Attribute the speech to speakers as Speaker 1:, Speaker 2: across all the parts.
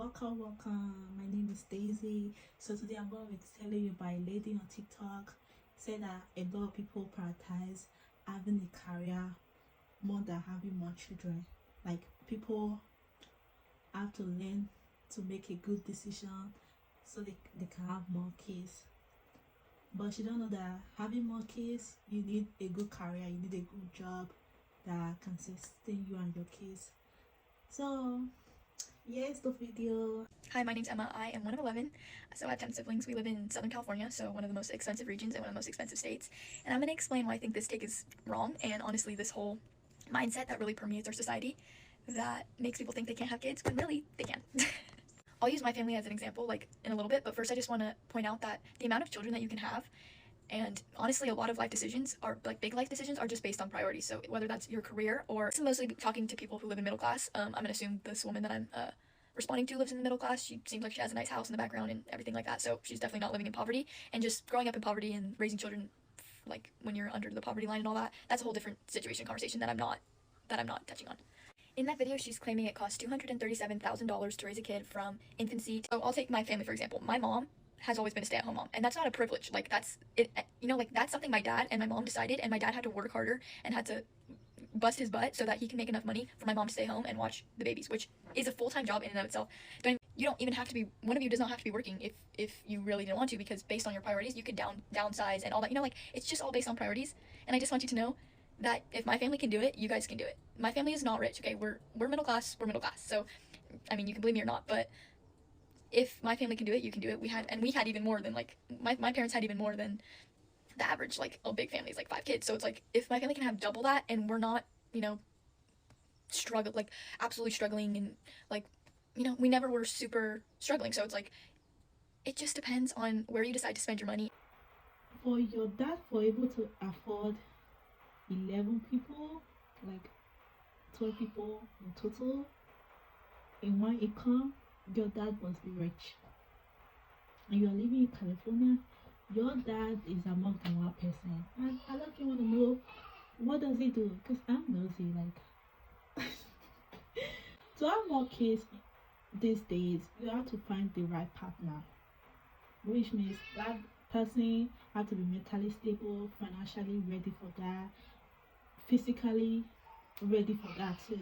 Speaker 1: Welcome. My name is Daisy. So today I'm going to be telling you about a lady on TikTok said that a lot of people prioritize having a career more than having more children. Like people have to learn to make a good decision so they can have more kids. But you don't know that having more kids, you need a good career, you need a good job that can sustain you and your kids. So here's the video.
Speaker 2: Hi, my name's Emma. I am one of 11, so I have 10 siblings. We live in Southern California, so one of the most expensive regions and one of the most expensive states. And I'm going to explain why I think this take is wrong, and honestly, this whole mindset that really permeates our society that makes people think they can't have kids, when really, they can. I'll use my family as an example, like, in a little bit, but first I just want to point out that the amount of children that you can have, and honestly, a lot of life decisions are, like, big life decisions are just based on priorities. So whether that's your career or, I'm mostly talking to people who live in middle class. I'm going to assume this woman that I'm responding to lives in the middle class. She seems like she has a nice house in the background and everything like that, so she's definitely not living in poverty. And just growing up in poverty and raising children, like, when you're under the poverty line and all that, that's a whole different situation conversation that I'm not touching on. In that video, she's claiming it costs $237,000 to raise a kid from infancy. So I'll take my family for example. My mom has always been a stay-at-home mom, and that's not a privilege. Like, that's it, like, that's something my dad and my mom decided, and my dad had to work harder and had to bust his butt so that he can make enough money for my mom to stay home and watch the babies, which is a full-time job in and of itself. You don't even have to be, one of you does not have to be working if you really didn't want to, because based on your priorities you could downsize and all that. Like, it's just all based on priorities. And I just want you to know that if my family can do it, you guys can do it. My family is not rich, okay? We're middle class. So I mean, you can believe me or not, but if my family can do it, you can do it. We had even more than, like, my parents had even more than the average, like, a big family is like 5 kids. So it's like, if my family can have double that and we're not, absolutely struggling, and, like, we never were super struggling. So it's like, it just depends on where you decide to spend your money.
Speaker 1: For your dad for able to afford 11 people, like 12 people in total in one income, your dad must be rich. And you are living in California, your dad is among the 1%. And I don't want to know, what does he do? Because I'm nosy. Like, to have more kids these days, you have to find the right partner, which means that person have to be mentally stable, financially ready for that, physically ready for that too.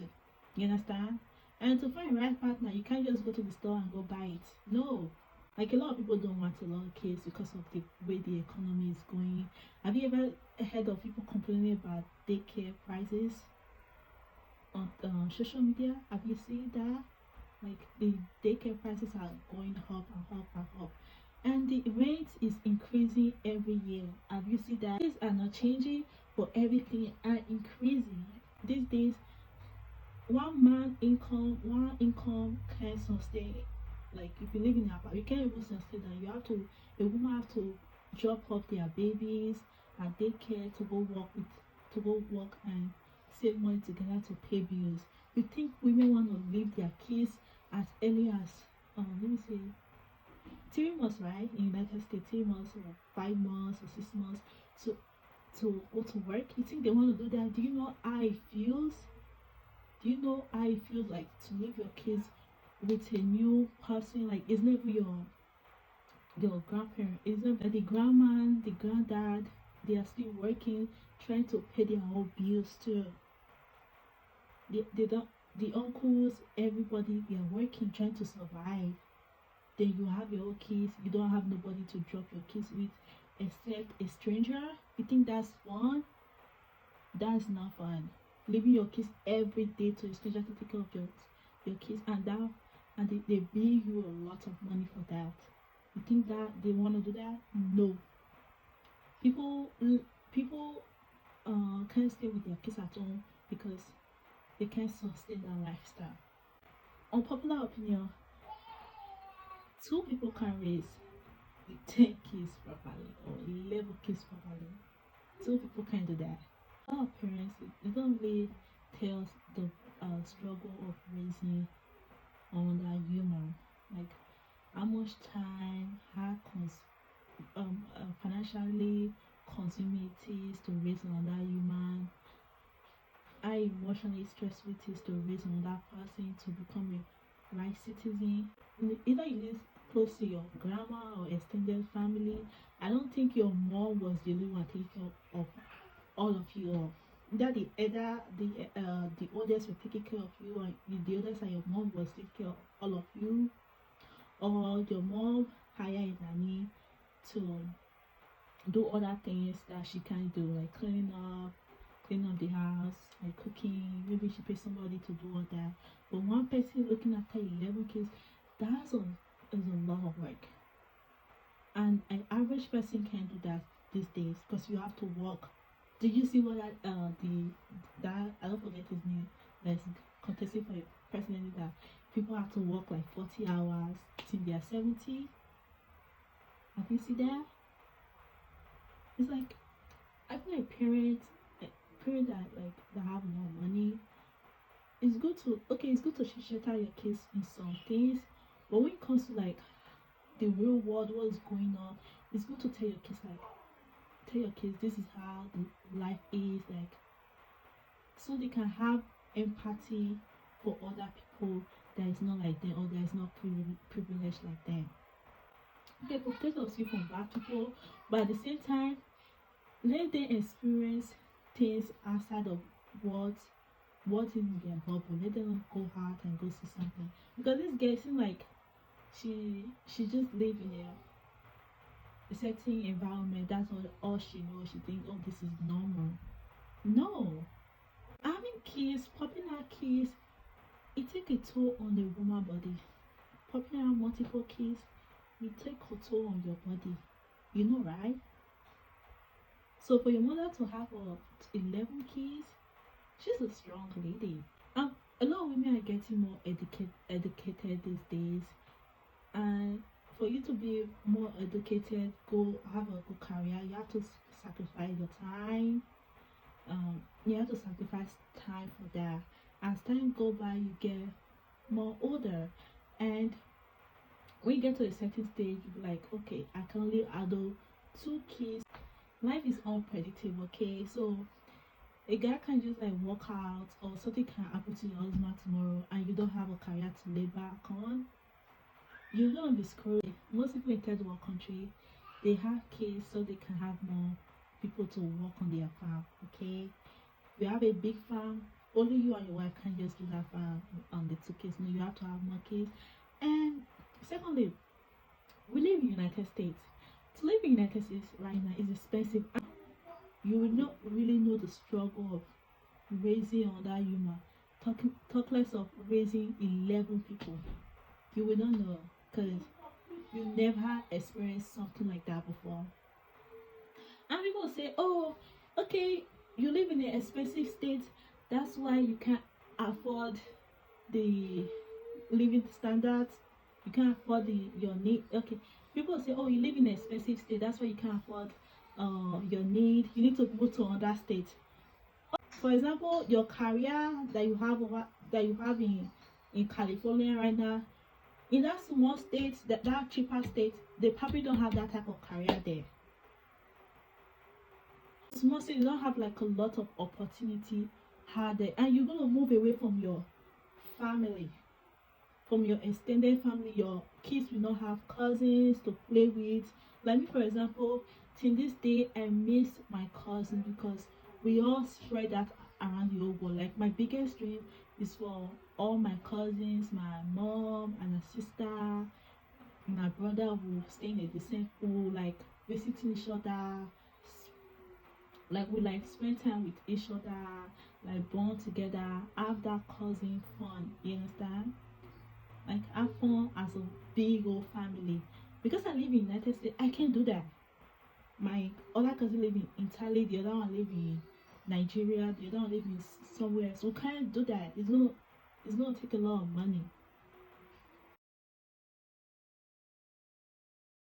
Speaker 1: You understand? And to find the right partner, you can't just go to the store and go buy it. No. Like, a lot of people don't want a lot of kids because of the way the economy is going. Have you ever heard of people complaining about daycare prices on social media? Have you seen that? Like, the daycare prices are going up and up and up, and the rate is increasing every year. Have you seen that? Things are not changing, but everything are increasing these days. One income can sustain. Like, if you live in an apartment, you can't even sustain that. A woman have to drop off their babies and daycare to go work and save money together to pay bills. You think women want to leave their kids as early as let me say 3 months, right? In United States, 3 months or 5 months or 6 months to go to work. You think they want to do that? Do you know how it feels? Do you know how it feels like to leave your kids with a new person? Like, it's never your grandparent, it's not the grandma, the granddad, they are still working, trying to pay their own bills too. They don't, the uncles, everybody, they are working, trying to survive. Then you have your own kids, you don't have nobody to drop your kids with except a stranger. You think that's fun? That's not fun. Leaving your kids every day to a stranger to take care of your kids, and they bill you a lot of money for that. You think that they want to do that? No. People can't stay with their kids at home because they can't sustain that lifestyle. Unpopular opinion: 2 people can raise 10 kids properly or 11 kids properly. 2 people can do that. Our parents, they don't really tell us the struggle of raising another human. Like, how much time, how financially consuming it is to raise another human, how emotionally stressful it is to raise another person to become right citizen. Either you live close to your grandma or extended family. I don't think your mom was the only one taking care of all of you all. Either the oldest were taking care of you, or the others and your mom was taking care of all of you, or your mom hire a nanny to do other things that she can't do, like clean up the house, like cooking. Maybe she pays somebody to do all that. But one person looking after 11 kids, that's is a lot of work. And an average person can't do that these days because you have to work. Did you see what that I don't forget his name, that's contesting for the presidency, that people have to work like 40 hours till they are 70? Have you seen that? It's like, I feel like parents that have no money, it's good to shelter your kids in some things, but when it comes to like the real world, what's going on, it's good to tell your kids this is how the life is, like, so they can have empathy for other people that is not like them, or that is not privileged like them. Okay, protect us from bad people, but at the same time, let them experience things outside of what is in their bubble. Let them go out and go see something. Because this girl seems like she just live in a certain environment. That's all she knows. She thinks, oh, this is normal. No, having kids, popping out kids, it take a toll on the woman body. Popping out multiple kids, it take a toll on your body. You know, right? So for your mother to have 11 kids, she's a strong lady. A lot of women are getting more educated these days, and for you to be more educated, go have a good career, you have to sacrifice your time. You have to sacrifice time for that. As time go by, you get more older, and when you get to a certain stage, you be like, okay, I can only adult 2 kids. Life is unpredictable, okay? So a guy can just like walk out, or something can happen to your husband tomorrow, and you don't have a career to lay back on. You're gonna be screwed. Most people in third world country, they have kids so they can have more people to work on their farm, okay? You have a big farm, only you and your wife can't just do that farm on the 2 kids. No, you have to have more kids. And secondly, we live in the United States. To live in the United States right now is expensive. You will not really know the struggle of raising another human. Talk less of raising 11 people. You will not know, because you never experienced something like that before. And people say, oh, okay, you live in an expensive state, that's why you can't afford the living standards, you can't afford your need. Okay, people say, oh, you live in an expensive state, that's why you can't afford your need, you need to move to another state. For example, your career that you have in California right now, in that small state, that cheaper state, they probably don't have that type of career there. Small state, you don't have like a lot of opportunity harder, and you're gonna move away from your family, from your extended family. Your kids will not have cousins to play with. Like me, for example, till this day I miss my cousins, because we all spread that around the whole world. Like, my biggest dream is for all my cousins, my mom and her sister, my brother will stay in the same pool, like visiting each other, like we like spend time with each other, like bond together, have that cousin fun. You understand? Like, have fun as a big old family. Because I live in United States, I can't do that. My other cousin live in Italy, the other one live in Nigeria, the other one live in somewhere else. We can't do that. It's gonna take a lot of money.